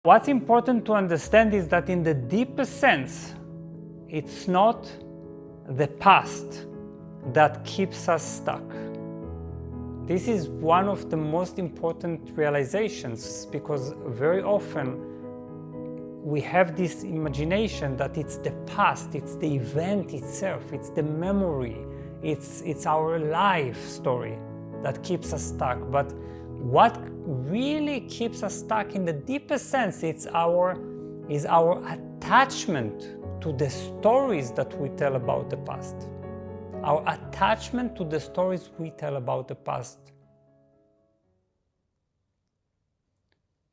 What's important to understand is that in the deepest sense, it's not the past that keeps us stuck. This is one of the most important realizations, because very often we have this imagination that it's the past, it's the event itself, it's the memory, it's our life story that keeps us stuck. But what really keeps us stuck in the deepest sense is our attachment to the stories that we tell about the past. Our attachment to the stories we tell about the past.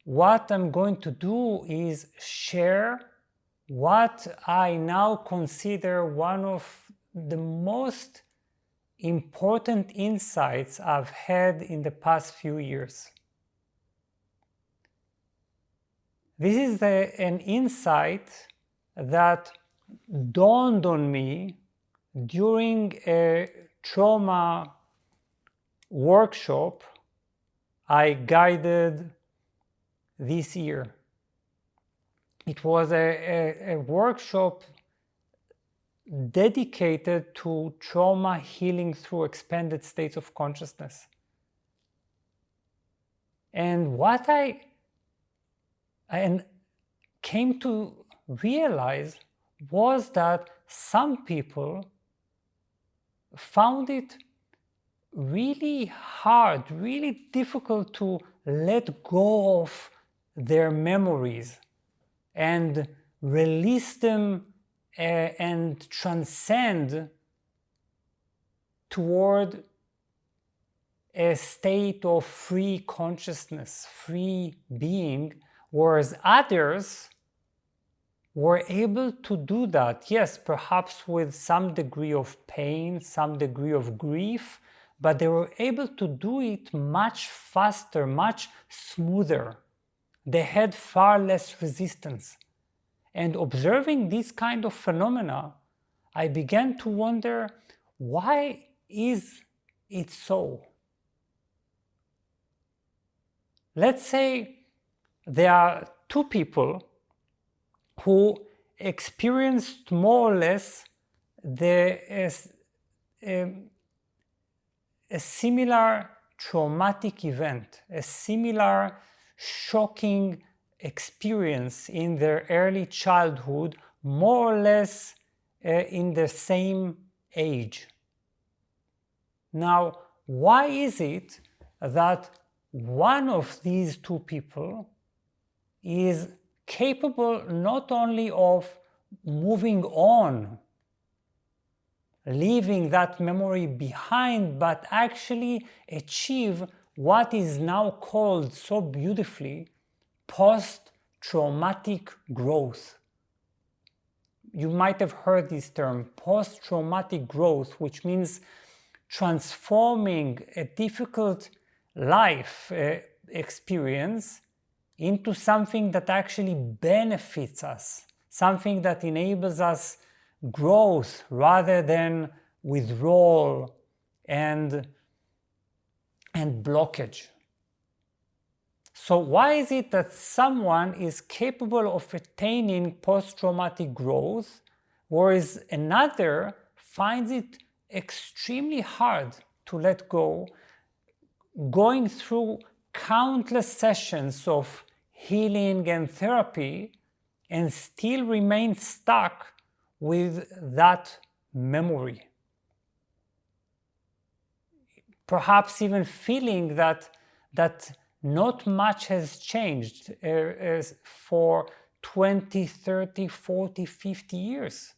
What I'm going to do is share what I now consider one of the most important insights I've had in the past few years. This is an insight that dawned on me during a trauma workshop I guided this year. It was a workshop dedicated to trauma healing through expanded states of consciousness. And what I came to realize was that some people found it really hard, really difficult to let go of their memories and release them and transcend toward a state of free consciousness, free being, whereas others were able to do that, yes, perhaps with some degree of pain, some degree of grief, but they were able to do it much faster, much smoother. They had far less resistance. And observing this kind of phenomena, I began to wonder, why is it so? Let's say there are two people who experienced more or less a similar traumatic event, a similar shocking experience in their early childhood, more or less in the same age. Now, why is it that one of these two people is capable not only of moving on, leaving that memory behind, but actually achieve what is now called so beautifully post-traumatic growth? You might have heard this term, post-traumatic growth, which means transforming a difficult life experience into something that actually benefits us, something that enables us growth rather than withdrawal and blockage. So why is it that someone is capable of attaining post-traumatic growth, whereas another finds it extremely hard to let go, going through countless sessions of healing and therapy, and still remain stuck with that memory? Perhaps even feeling that not much has changed for 20, 30, 40, 50 years.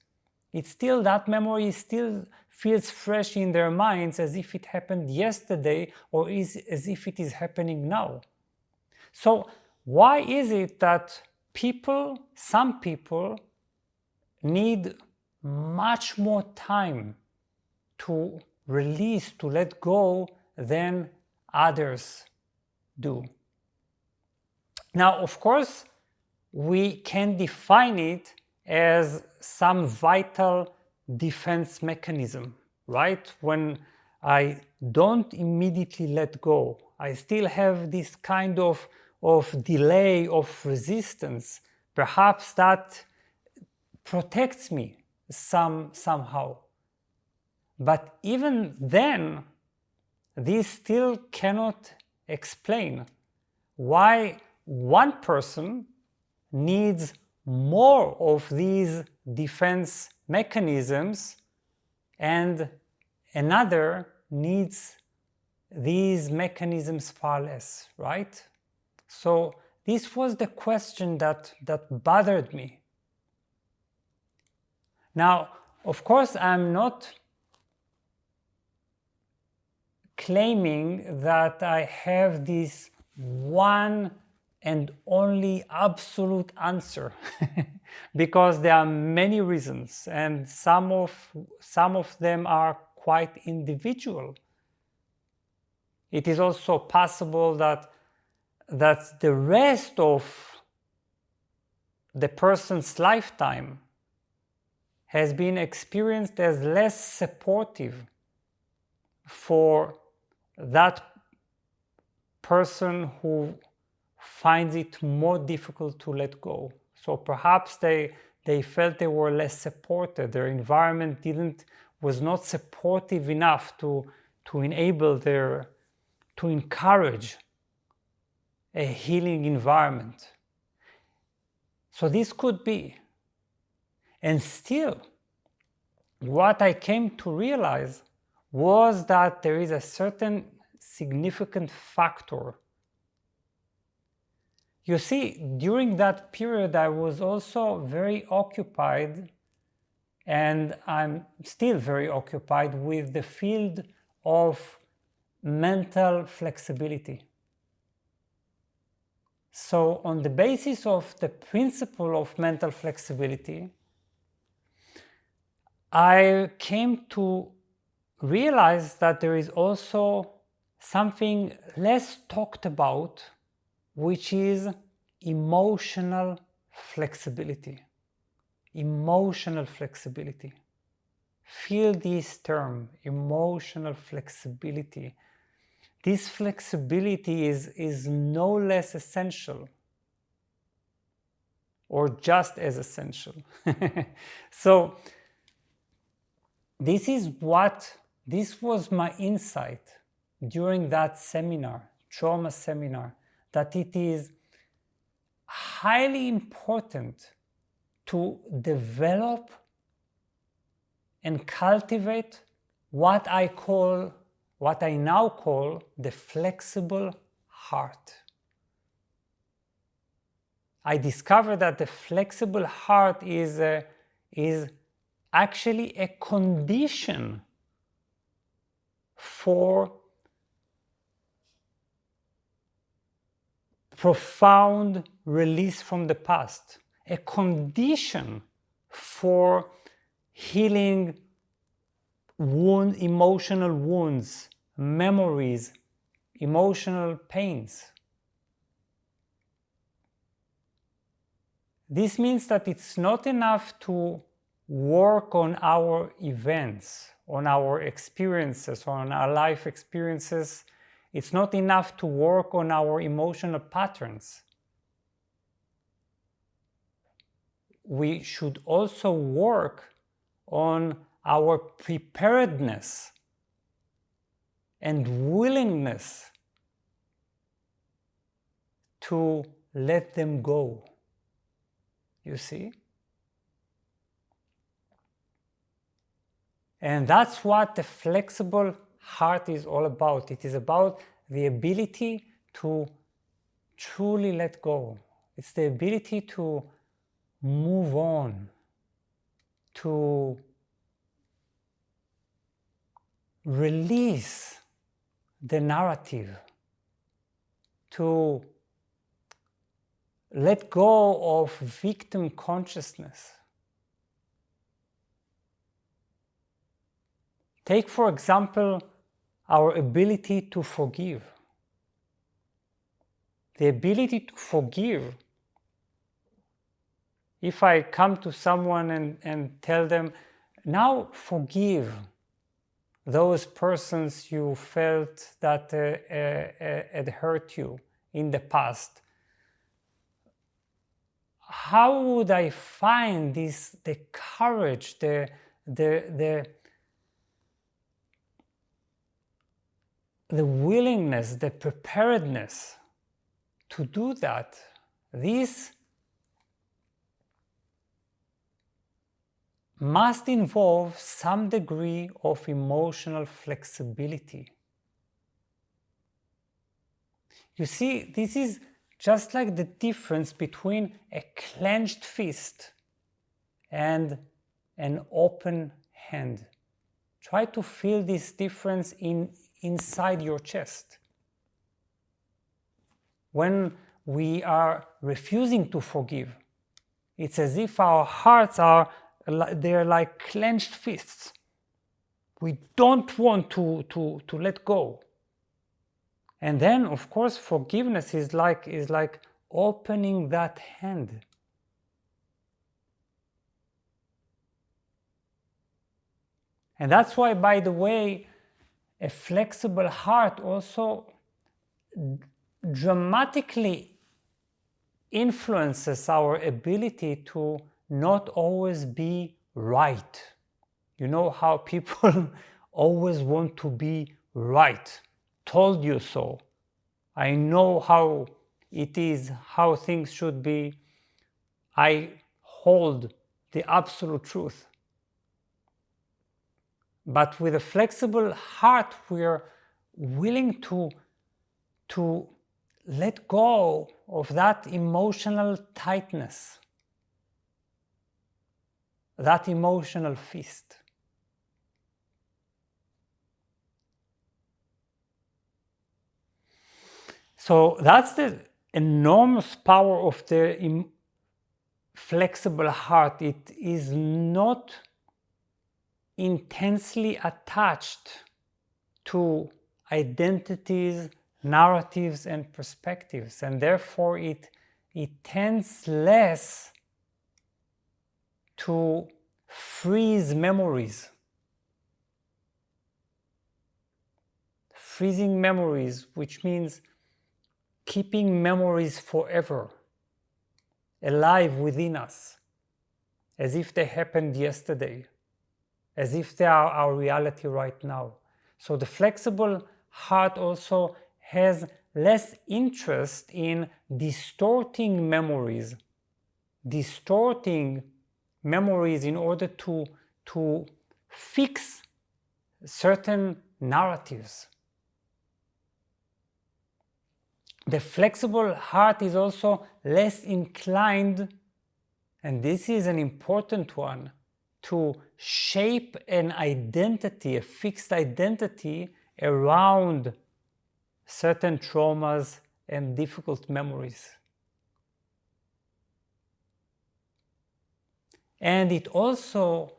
It's still, that memory still feels fresh in their minds as if it happened yesterday or as if it is happening now. So why is it that some people need much more time to release, to let go, than others do? Now, of course, we can define it as some vital defense mechanism, right? When I don't immediately let go, I still have this kind of of delay, of resistance, perhaps that protects me somehow. But even then, this still cannot explain why one person needs more of these defense mechanisms and another needs these mechanisms far less, right? So this was the question that bothered me. Now, of course, I'm not claiming that I have this one and only absolute answer because there are many reasons and some of them are quite individual. It is also possible that the rest of the person's lifetime has been experienced as less supportive for that person who finds it more difficult to let go. So perhaps they felt they were less supported. Their environment was not supportive enough to enable to encourage a healing environment. So this could be. And still, what I came to realize was that there is a certain significant factor. You see, during that period, I was also very occupied, and I'm still very occupied with the field of mental flexibility. So on the basis of the principle of mental flexibility, I came to realize that there is also something less talked about, which is emotional flexibility. Emotional flexibility. Feel this term, emotional flexibility. This flexibility is no less essential, or just as essential. So this was my insight during that seminar, trauma seminar, that it is highly important to develop and cultivate what I now call the flexible heart. I discovered that the flexible heart is actually a condition for profound release from the past, a condition for healing emotional wounds, memories, emotional pains. This means that it's not enough to work on our events, on our experiences, on our life experiences. It's not enough to work on our emotional patterns. We should also work on our preparedness and willingness to let them go. You see? And that's what the flexible heart is all about. It is about the ability to truly let go. It's the ability to move on, to release the narrative, to let go of victim consciousness. Take, for example, our ability to forgive. The ability to forgive. If I come to someone and tell them, now forgive those persons you felt that had hurt you in the past, how would I find the courage, the willingness, the preparedness to do that? This must involve some degree of emotional flexibility. You see, this is just like the difference between a clenched fist and an open hand. Try to feel this difference inside your chest. When we are refusing to forgive, it's as if our hearts they're like clenched fists. We don't want to let go. And then, of course, forgiveness is like opening that hand. And that's why, by the way, a flexible heart also dramatically influences our ability to not always be right. You know how people always want to be right. Told you so. I know how it is, how things should be. I hold the absolute truth. But with a flexible heart, we are willing to let go of that emotional tightness, that emotional fist. So that's the enormous power of the flexible heart. It is not intensely attached to identities, narratives, and perspectives, and therefore it tends less to freeze memories. Freezing memories, which means keeping memories forever alive within us, as if they happened yesterday, as if they are our reality right now. So the flexible heart also has less interest in distorting memories in order to fix certain narratives. The flexible heart is also less inclined, and this is an important one, to shape an identity, a fixed identity around certain traumas and difficult memories. And it also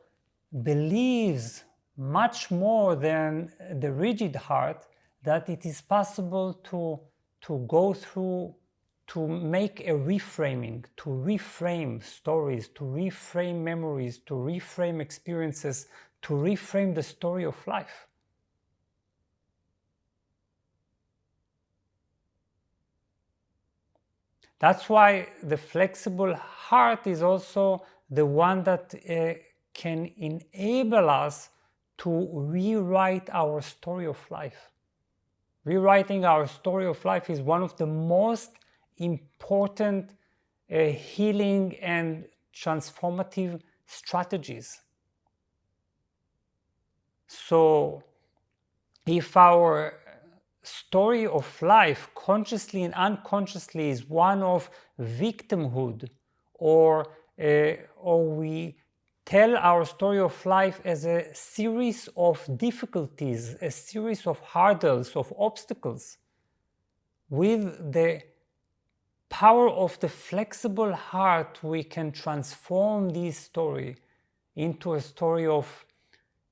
believes much more than the rigid heart that it is possible to go through, to make a reframing, to reframe stories, to reframe memories, to reframe experiences, to reframe the story of life. That's why the flexible heart is also the one that can enable us to rewrite our story of life. Rewriting our story of life is one of the most important healing and transformative strategies. So if our story of life, consciously and unconsciously, is one of victimhood, or we tell our story of life as a series of difficulties, a series of hurdles, of obstacles, with the power of the flexible heart, we can transform this story into a story of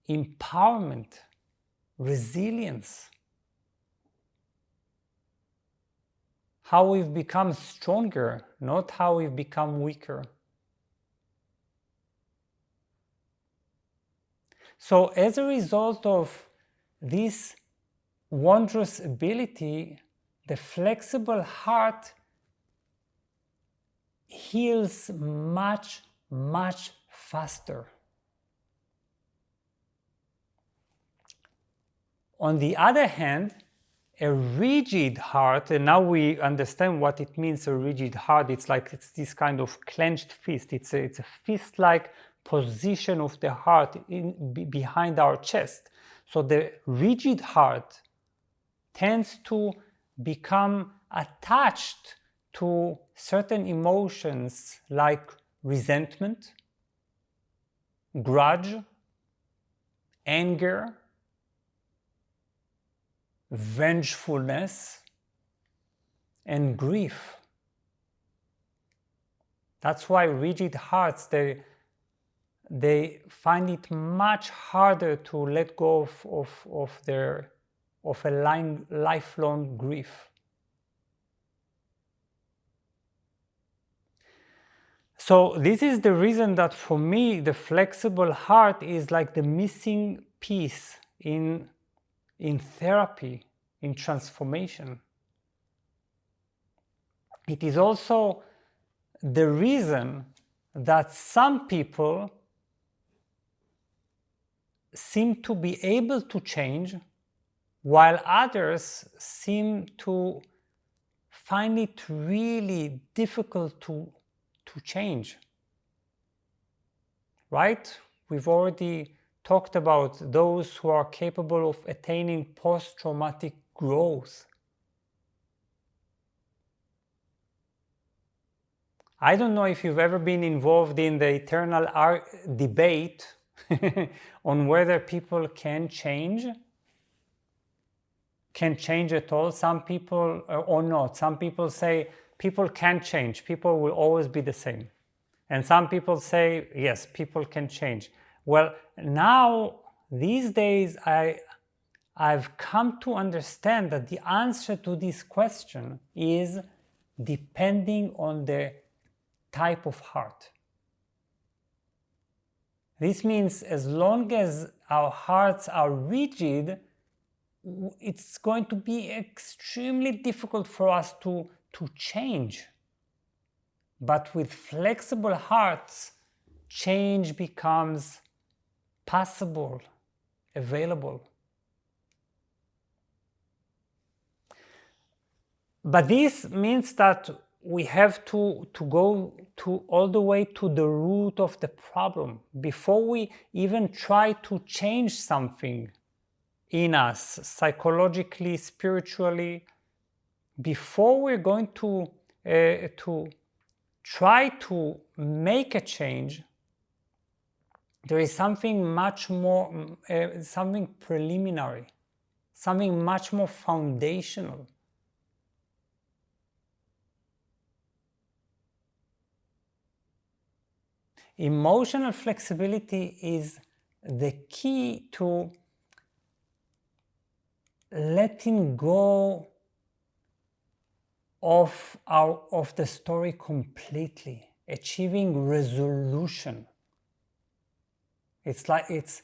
empowerment, resilience, how we've become stronger, not how we've become weaker. So as a result of this wondrous ability, the flexible heart heals much, much faster. On the other hand, a rigid heart, and now we understand what it means, a rigid heart. It's like it's this kind of clenched fist. It's a fist-like position of the heart behind our chest. So the rigid heart tends to become attached to certain emotions like resentment, grudge, anger, vengefulness, and grief. That's why rigid hearts, they find it much harder to let go of a lifelong grief. So this is the reason that for me the flexible heart is like the missing piece in therapy, in transformation. It is also the reason that some people seem to be able to change, while others seem to find it really difficult to change. Right? We've already talked about those who are capable of attaining post-traumatic growth. I don't know if you've ever been involved in the eternal debate on whether people can change at all. Some people, or not. Some people say people can change, people will always be the same. And some people say, yes, people can change. Well, now, these days, I've come to understand that the answer to this question is depending on the type of heart. This means as long as our hearts are rigid, it's going to be extremely difficult for us to change. But with flexible hearts, change becomes possible, available. But this means that we have to go all the way to the root of the problem. Before we even try to change something in us, psychologically, spiritually, before we're going to try to make a change, there is something much more, something preliminary, something much more foundational. Emotional flexibility is the key to letting go of the story completely, achieving resolution. It's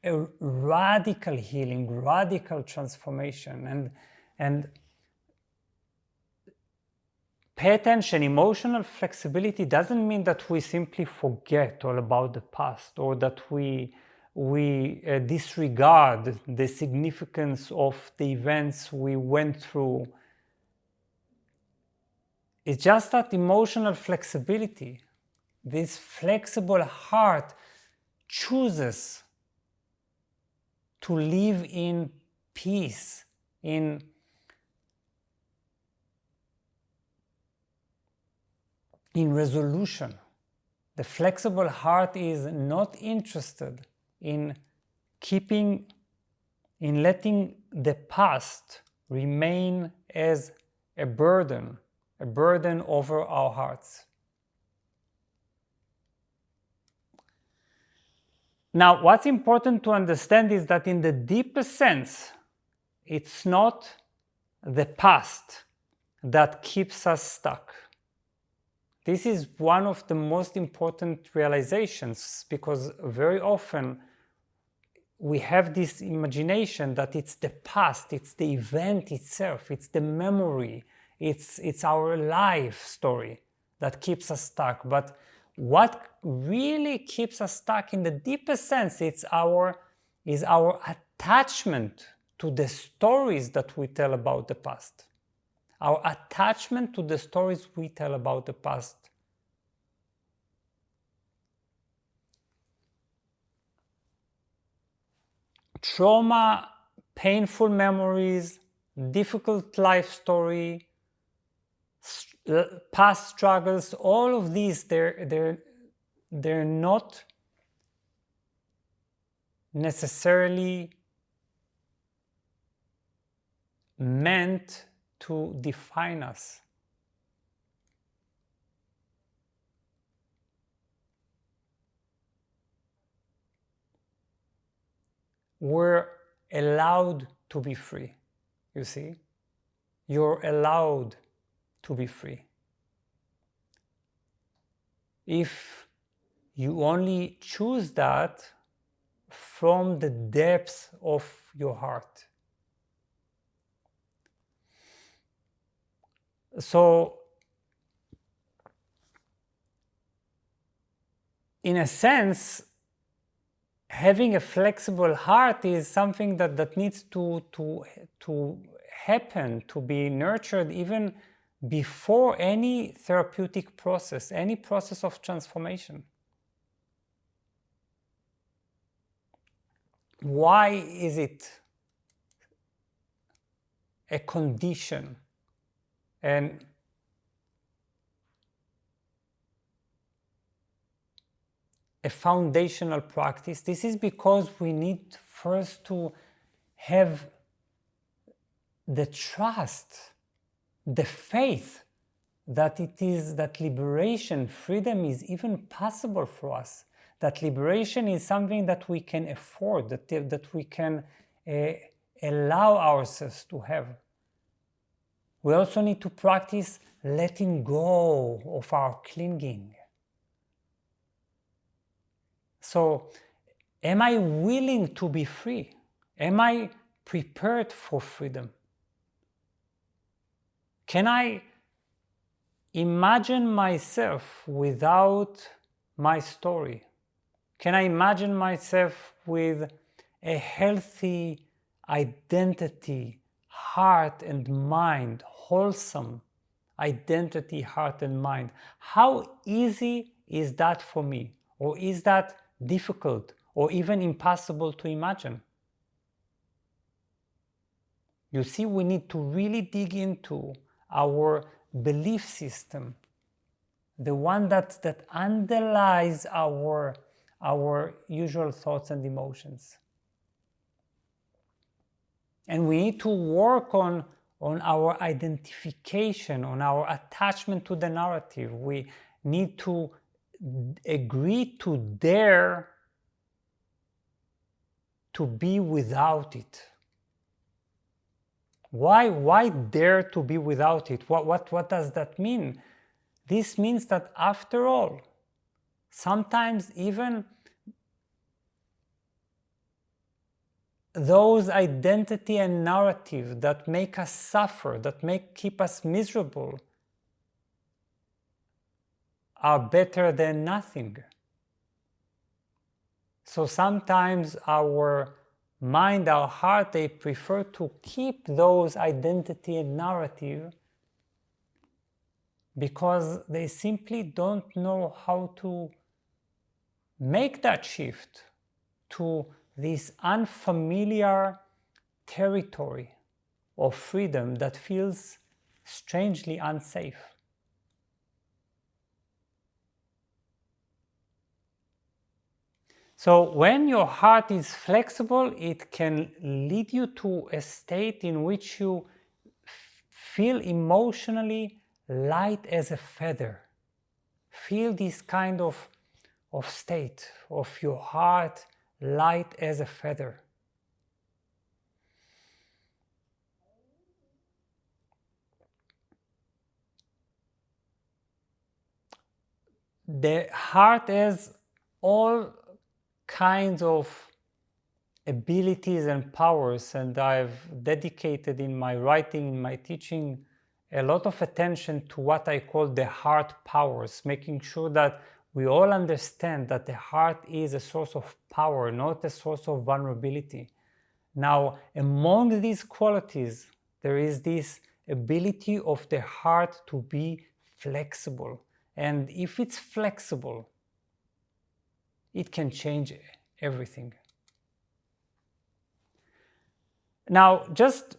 a radical healing, radical transformation, and pay attention. Emotional flexibility doesn't mean that we simply forget all about the past, or that we disregard the significance of the events we went through. It's just that emotional flexibility, this flexible heart, chooses to live in peace, in resolution. The flexible heart is not interested in letting the past remain as a burden over our hearts. Now, what's important to understand is that in the deepest sense, it's not the past that keeps us stuck. This is one of the most important realizations, because very often we have this imagination that it's the past, it's the event itself, it's the memory, it's our life story that keeps us stuck. But what really keeps us stuck in the deepest sense is our attachment to the stories that we tell about the past. Our attachment to the stories we tell about the past. Trauma, painful memories, difficult life story, past struggles, all of these, they're not necessarily meant to define us. We're allowed to be free, you see? You're allowed to be free. If you only choose that from the depths of your heart. So, in a sense, having a flexible heart is something that needs to happen, to be nurtured even before any therapeutic process, any process of transformation. Why is it a condition and a foundational practice? This is because we need first to have the trust, the faith that that liberation, freedom is even possible for us. That liberation is something that we can afford, that we can allow ourselves to have. We also need to practice letting go of our clinging. So, am I willing to be free? Am I prepared for freedom? Can I imagine myself without my story? Can I imagine myself with a healthy identity, heart and mind, wholesome identity, heart and mind? How easy is that for me? Or is that difficult or even impossible to imagine? You see, we need to really dig into our belief system, the one that underlies our usual thoughts and emotions. And we need to work on our identification, on our attachment to the narrative. We need to agree to dare to be without it. Why dare to be without it? What does that mean? This means that after all, sometimes even those identity and narrative that make us suffer, that keep us miserable, are better than nothing. So sometimes our mind, our heart, they prefer to keep those identity and narrative because they simply don't know how to make that shift to this unfamiliar territory of freedom that feels strangely unsafe. So when your heart is flexible, it can lead you to a state in which you feel emotionally light as a feather. Feel this kind of state of your heart light as a feather. The heart has all kinds of abilities and powers, and I've dedicated in my writing, in my teaching, a lot of attention to what I call the heart powers, making sure that we all understand that the heart is a source of power, not a source of vulnerability. Now, among these qualities, there is this ability of the heart to be flexible. And if it's flexible, it can change everything. Now, just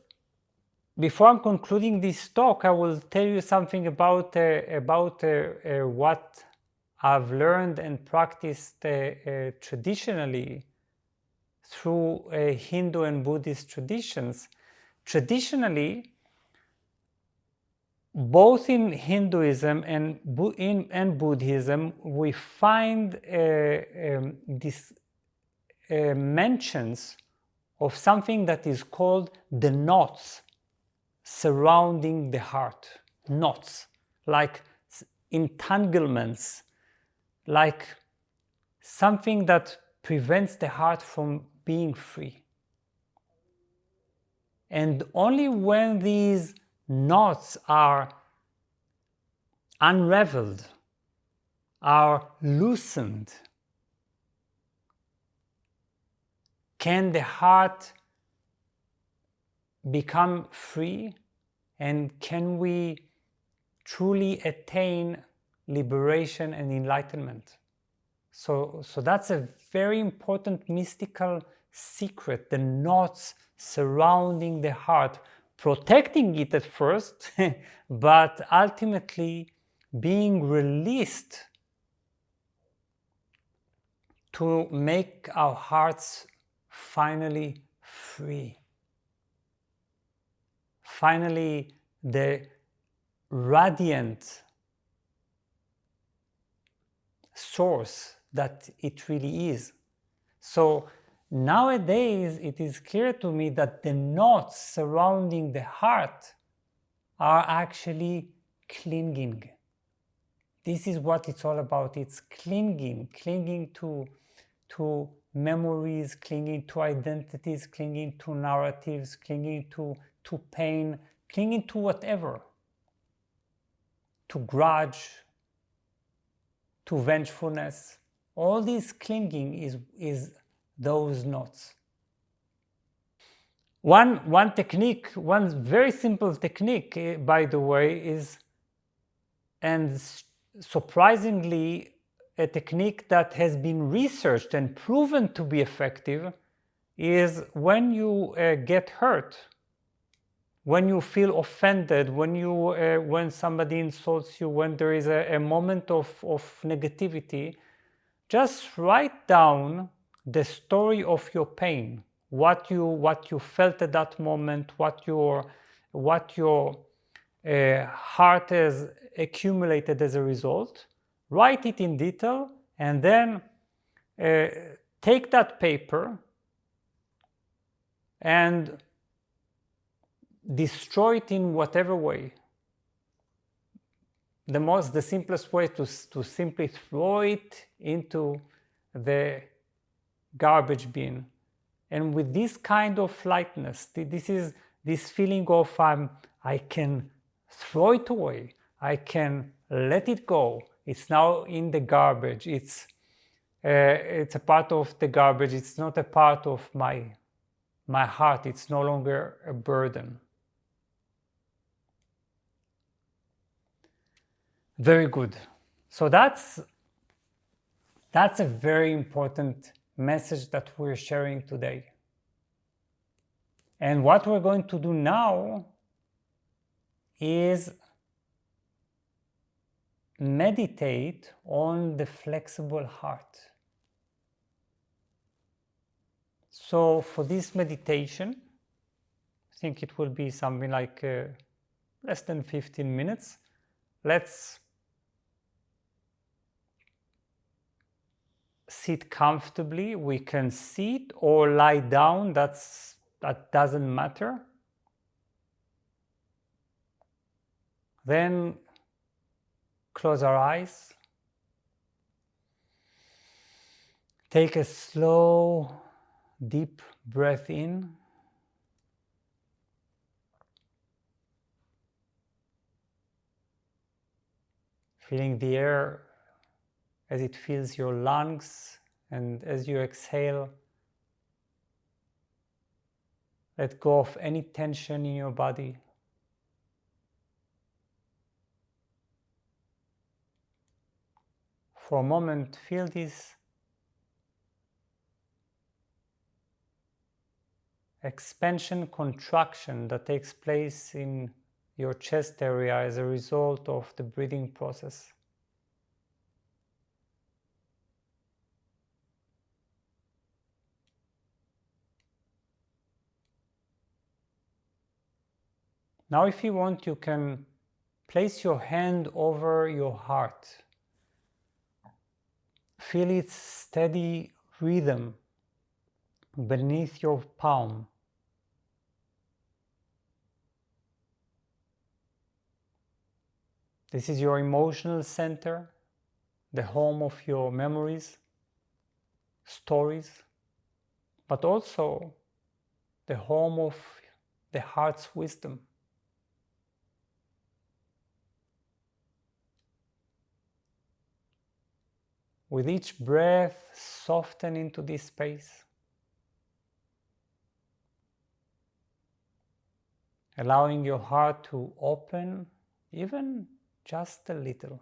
before I'm concluding this talk, I will tell you something about what I've learned and practiced traditionally through Hindu and Buddhist traditions. Traditionally, both in Hinduism and Buddhism, we find these mentions of something that is called the knots surrounding the heart. Knots, like entanglements, like something that prevents the heart from being free. And only when these knots are unraveled, are loosened, can the heart become free, and can we truly attain liberation and enlightenment. So that's a very important mystical secret, the knots surrounding the heart, protecting it at first, but ultimately being released to make our hearts finally free. Finally, the radiant source that it really is. So nowadays, it is clear to me that the knots surrounding the heart are actually clinging. This is what it's all about. It's clinging to memories, clinging to identities, clinging to narratives, clinging to pain, clinging to whatever, to grudge, to vengefulness. All this clinging is those knots. One technique, one very simple technique, by the way, is, and surprisingly, a technique that has been researched and proven to be effective, is when you get hurt, when you feel offended, when somebody insults you, when there is a moment of negativity, just write down the story of your pain, what you felt at that moment, what your heart has accumulated as a result. Write it in detail, and then take that paper and destroy it in whatever way. The simplest way to simply throw it into the garbage bin. And with this kind of lightness, this feeling of I can throw it away, I can let it go. It's now in the garbage. It's a part of the garbage. It's not a part of my heart. It's no longer a burden. Very good. So that's a very important message that we're sharing today. And what we're going to do now is meditate on the flexible heart. So for this meditation, I think it will be something like less than 15 minutes. Let's sit comfortably. We can sit or lie down. That doesn't matter. Then close our eyes. Take a slow, deep breath in. feeling the air as it fills your lungs, and as you exhale, let go of any tension in your body. For a moment, feel this expansion, contraction that takes place in your chest area as a result of the breathing process. Now, if you want, you can place your hand over your heart. Feel its steady rhythm beneath your palm. This is your emotional center, the home of your memories, stories, but also the home of the heart's wisdom. With each breath, soften into this space, allowing your heart to open even just a little.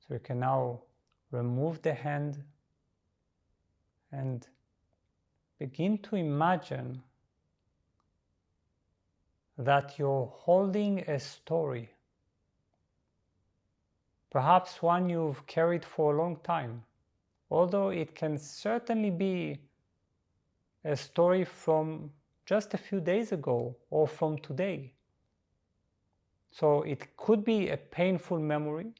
So you can now remove the hand and begin to imagine that you're holding a story, perhaps one you've carried for a long time, although it can certainly be a story from just a few days ago or from today. So it could be a painful memory,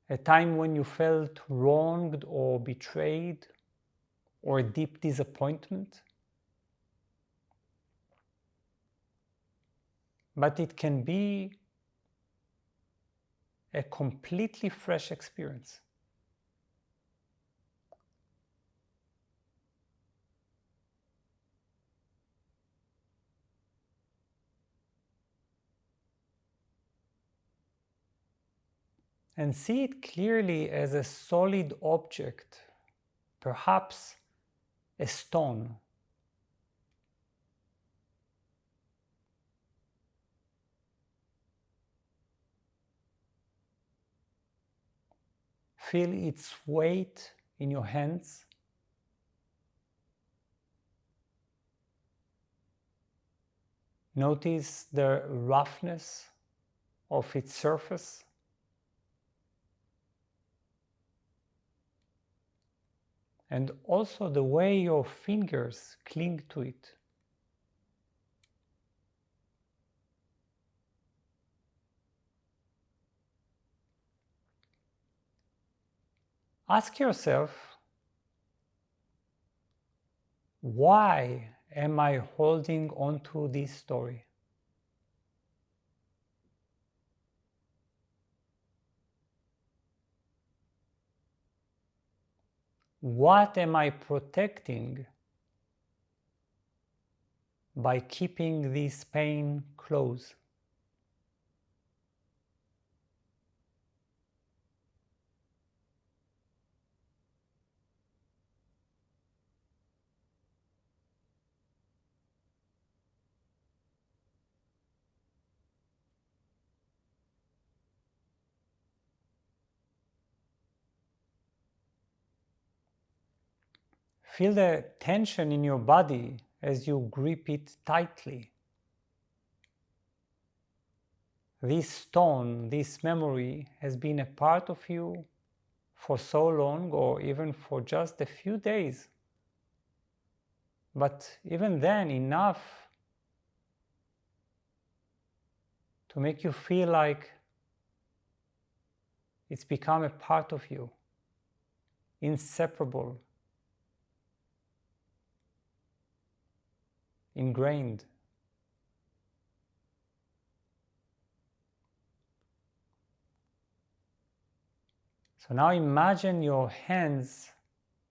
a time when you felt wronged or betrayed, or a deep disappointment. But it can be a completely fresh experience. And see it clearly as a solid object, perhaps a stone. Feel its weight in your hands. Notice the roughness of its surface. And also the way your fingers cling to it. Ask yourself, why am I holding on to this story? What am I protecting by keeping this pain close? Feel the tension in your body as you grip it tightly. This stone, this memory, has been a part of you for so long, or even for just a few days. But even then, enough to make you feel like it's become a part of you, inseparable, ingrained. So now imagine your hands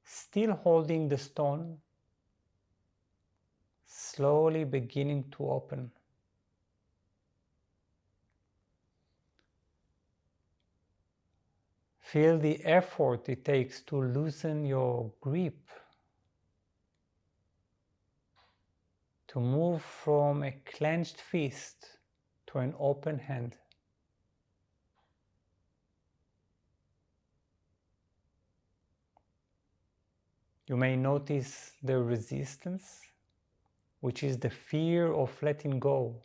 still holding the stone, slowly beginning to open. Feel the effort it takes to loosen your grip, to move from a clenched fist to an open hand. You may notice the resistance, which is the fear of letting go,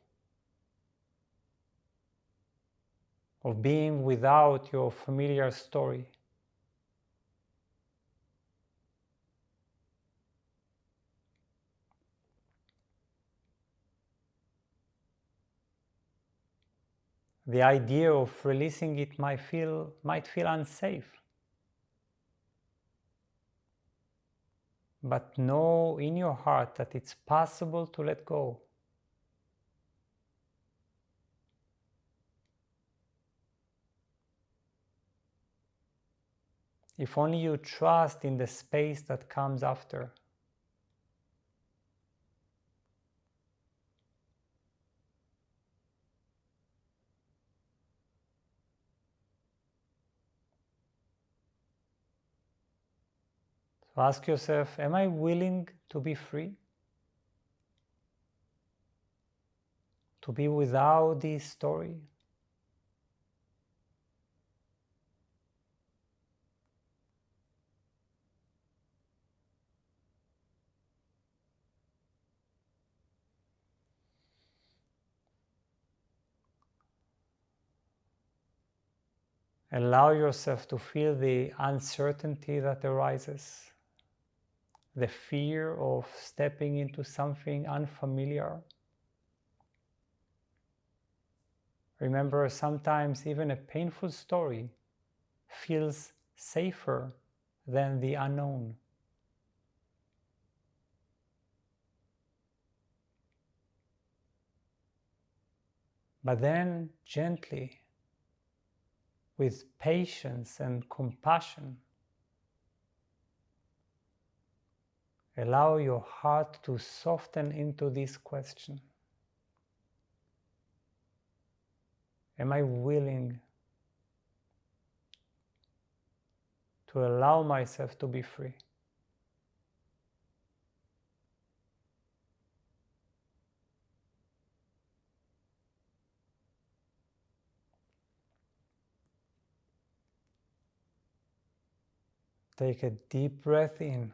of being without your familiar story. The idea of releasing it might feel unsafe. But know in your heart that it's possible to let go. If only you trust in the space that comes after. So ask yourself, am I willing to be free? To be without this story? Allow yourself to feel the uncertainty that arises, the fear of stepping into something unfamiliar. Remember, sometimes even a painful story feels safer than the unknown. But then gently, with patience and compassion, allow your heart to soften into this question. Am I willing to allow myself to be free? Take a deep breath in.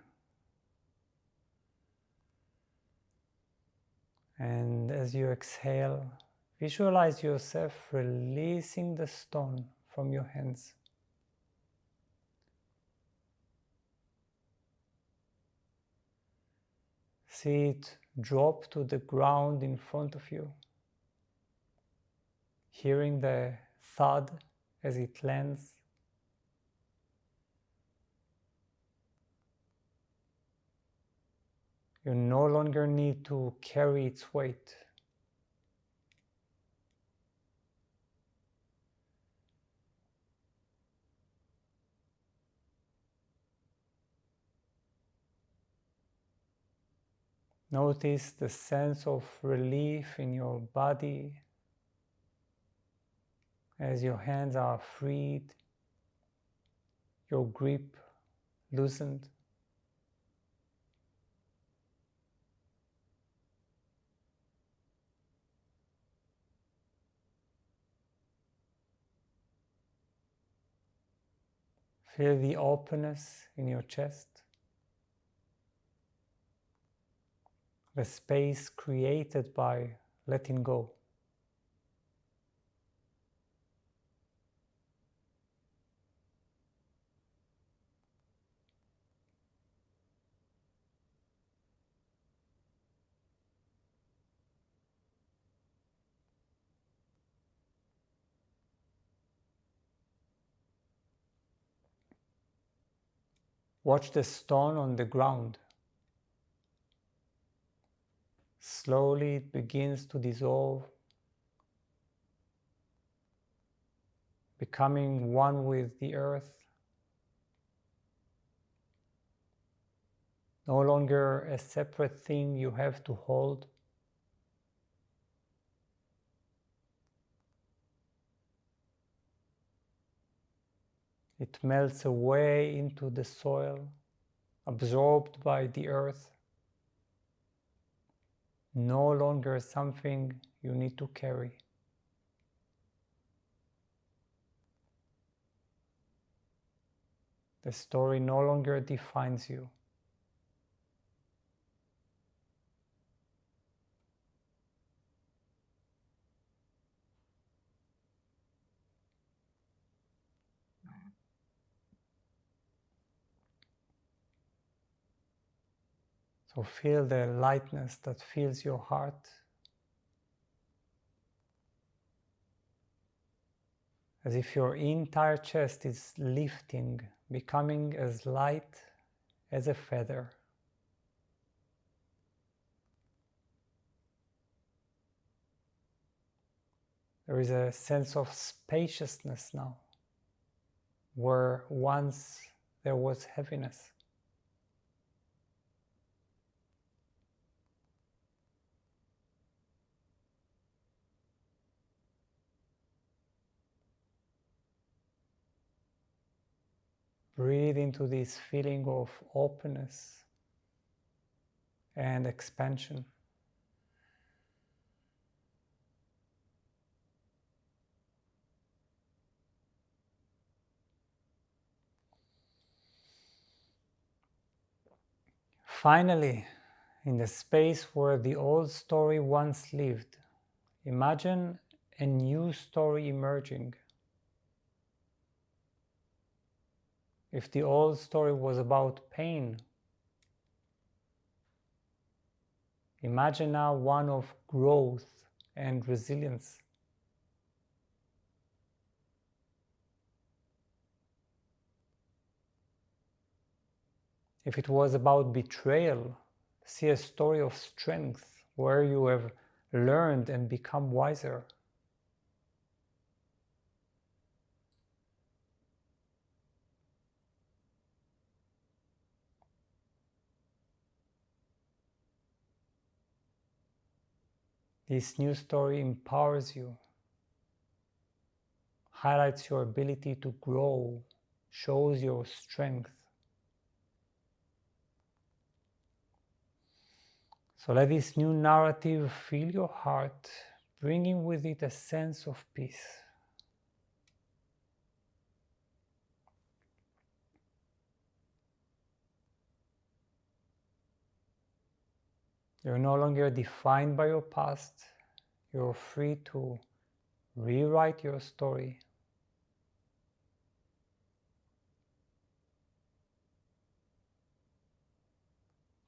And as you exhale, visualize yourself releasing the stone from your hands. See it drop to the ground in front of you, hearing the thud as it lands. You no longer need to carry its weight. Notice the sense of relief in your body as your hands are freed, your grip loosened. Feel the openness in your chest, the space created by letting go. Watch the stone on the ground. Slowly it begins to dissolve, becoming one with the earth. no longer a separate thing you have to hold. It melts away into the soil, absorbed by the earth. No longer something you need to carry. The story no longer defines you. So feel the lightness that fills your heart, as if your entire chest is lifting, becoming as light as a feather. There is a sense of spaciousness now, where once there was heaviness. Breathe into this feeling of openness and expansion. Finally, in the space where the old story once lived, imagine a new story emerging. If the old story was about pain, imagine now one of growth and resilience. If it was about betrayal, see a story of strength where you have learned and become wiser. This new story empowers you, highlights your ability to grow, shows your strength. So let this new narrative fill your heart, bringing with it a sense of peace. You're no longer defined by your past. You're free to rewrite your story.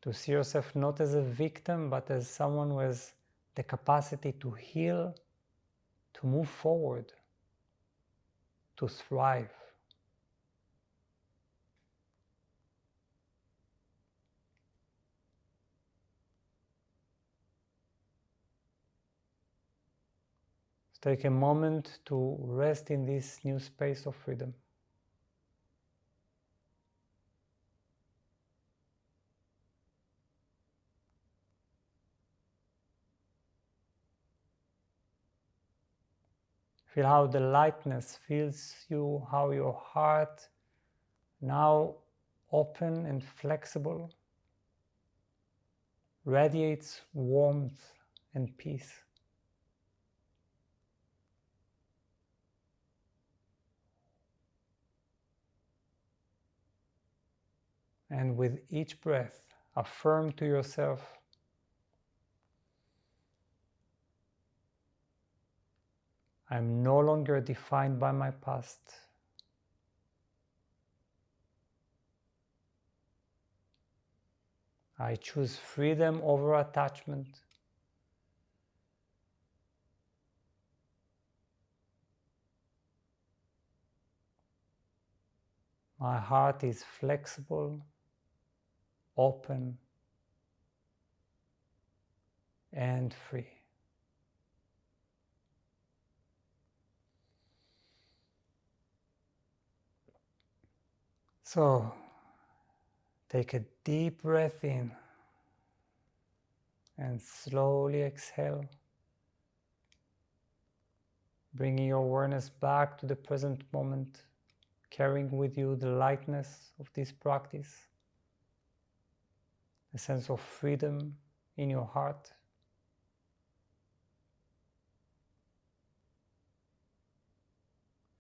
To see yourself not as a victim, but as someone who has the capacity to heal, to move forward, to thrive. Take a moment to rest in this new space of freedom. Feel how the lightness fills you, how your heart, now open and flexible, radiates warmth and peace. And with each breath, affirm to yourself, I'm no longer defined by my past. I choose freedom over attachment. My heart is flexible, open, and free. So, Take a deep breath in and slowly exhale, bringing your awareness back to the present moment, carrying with you the lightness of this practice, a sense of freedom in your heart.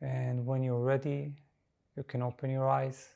And when you're ready, you can open your eyes.